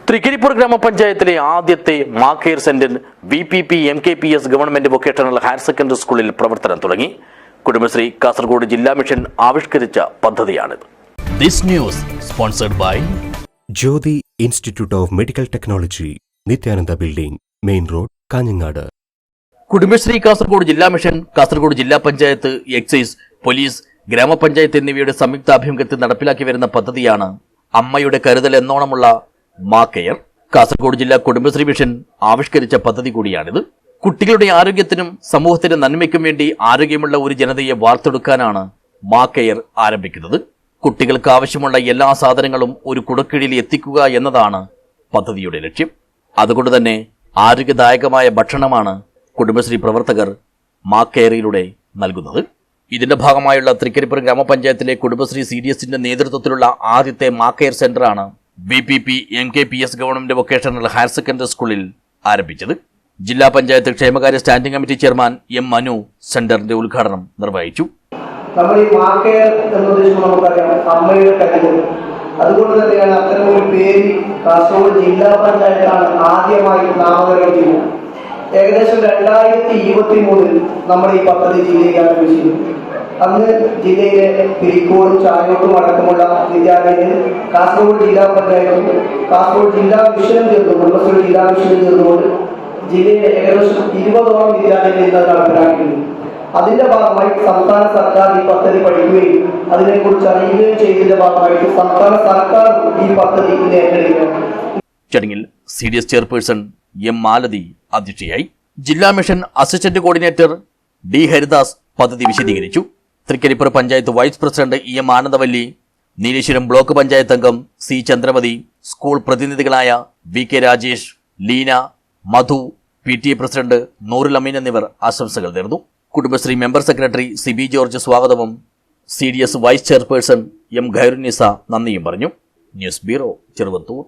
തൃക്കരിപ്പൂർ ഗ്രാമപഞ്ചായത്തിലെ ആദ്യത്തെ മാക്കെയർ centre VPP MKPS government vocational higher secondary സ്കൂളിൽ പ്രവർത്തനം തുടങ്ങി. കുടുംബശ്രീ കാസർഗോഡ് ജില്ലാ മിഷൻ ആവിഷ്കരിച്ച പദ്ധതിയാണിത്. This news sponsored by Jyothi institute of medical technology, Nithyananda building, main road, Kanhangad. Kudumbashree Kasaragod ജില്ലാ മിഷൻ, കാസർഗോഡ് ജില്ലാ പഞ്ചായത്ത്, എക്സൈസ്, പോലീസ്, ഗ്രാമപഞ്ചായത്ത് എന്നിവയുടെ സംയുക്താഭിമുഖ്യത്തിൽ നടപ്പിലാക്കി വരുന്ന പദ്ധതിയാണ് അമ്മയുടെ കരുതൽ എന്നോണമുള്ള മാക്കെയർ. കാസർഗോഡ് ജില്ലാ കുടുംബശ്രീ മിഷൻ ആവിഷ്കരിച്ച പദ്ധതി കൂടിയാണിത്. കുട്ടികളുടെ ആരോഗ്യത്തിനും സമൂഹത്തിന്റെ നന്മയ്ക്കും വേണ്ടി ആരോഗ്യമുള്ള ഒരു ജനതയെ വാർത്തെടുക്കാനാണ് മാക്കെയർ ആരംഭിക്കുന്നത്. കുട്ടികൾക്ക് ആവശ്യമുള്ള എല്ലാ സാധനങ്ങളും ഒരു കുടക്കീഴിൽ എത്തിക്കുക എന്നതാണ് പദ്ധതിയുടെ ലക്ഷ്യം. അതുകൊണ്ട് തന്നെ ആരോഗ്യദായകമായ ഭക്ഷണമാണ് കുടുംബശ്രീ പ്രവർത്തകർ മാക്കെയറിലൂടെ നൽകുന്നത്. ഇതിന്റെ ഭാഗമായുള്ള തൃക്കരിപ്പൂർ ഗ്രാമപഞ്ചായത്തിലെ കുടുംബശ്രീ CDSന്റെ നേതൃത്വത്തിലുള്ള ആദ്യത്തെ മാക്കെയർ സെന്ററാണ് VPP MKPS government vocational higher secondary സ്കൂളിൽ ആരംഭിച്ചത്. ജില്ലാ പഞ്ചായത്ത് ക്ഷേമകാര്യ standing committee chairman M. Manu സെന്ററിന്റെ ഉദ്ഘാടനം നിർവഹിച്ചു. നമ്മൾ ഈ മാക്കെയർ എന്നുദ്ദേശിച്ച് നമുക്കറിയാം അമ്മയുടെ കരുതൽ. അതുകൊണ്ട് തന്നെയാണ് അത്തരം ഒരു പേര് കാസർഗോഡ് ജില്ലാ പഞ്ചായത്താണ് ആദ്യമായി നാമകരണം ചെയ്യുന്നത്. ഏകദേശം 2023 നമ്മൾ ഈ പദ്ധതി ജില്ലയിൽ ആരംഭിച്ചിരുന്നു. അന്ന് ജില്ലയിലെ പിരിക്കോടും ചായോട്ടും അടക്കമുള്ള വിദ്യാലയങ്ങൾ കാസർഗോഡ് ജില്ലാ പഞ്ചായത്തും കാസർഗോഡ് ജില്ലാ മിഷനും ചേർന്നു, കുടുംബശ്രീ ജില്ലാ മിഷനും ചേർന്നുകൊണ്ട് ജില്ലയിലെ ഏകദേശം 20ഓളം വിദ്യാലയങ്ങളിൽ ഇത് നടപ്പിലാക്കിയിരുന്നു. അതിന്റെ ഭാഗമായി സംസ്ഥാന സർക്കാർ ഈ പദ്ധതി പഠിക്കുകയും അതിനെക്കുറിച്ച് അറിയുകയും ചെയ്തതിന്റെ ഭാഗമായിട്ട് സംസ്ഥാന സർക്കാർ ഈ പദ്ധതി ഏറ്റെടുക്കുകയാണ്. ചടങ്ങിൽ CDS ചെയർപേഴ്സൺ M. മാലതി അധ്യക്ഷയായി. ജില്ലാ mission assistant coordinator D. Haridas പദ്ധതി വിശദീകരിച്ചു. Thrikkaripur panchayat vice president EM. Anandavalli, Nileshwaram block panchayat അംഗം C. ചന്ദ്രമതി, സ്കൂൾ പ്രതിനിധികളായ VK. Rajesh, Leena, Madhu, PTA president Noorul Ameen എന്നിവർ ആശംസകൾ നേർന്നു. Kudumbashree member secretary CB. George സ്വാഗതവും CDS vice chairperson M. Khairunnisa നന്ദിയും പറഞ്ഞു. News bureau, Cheruvathur.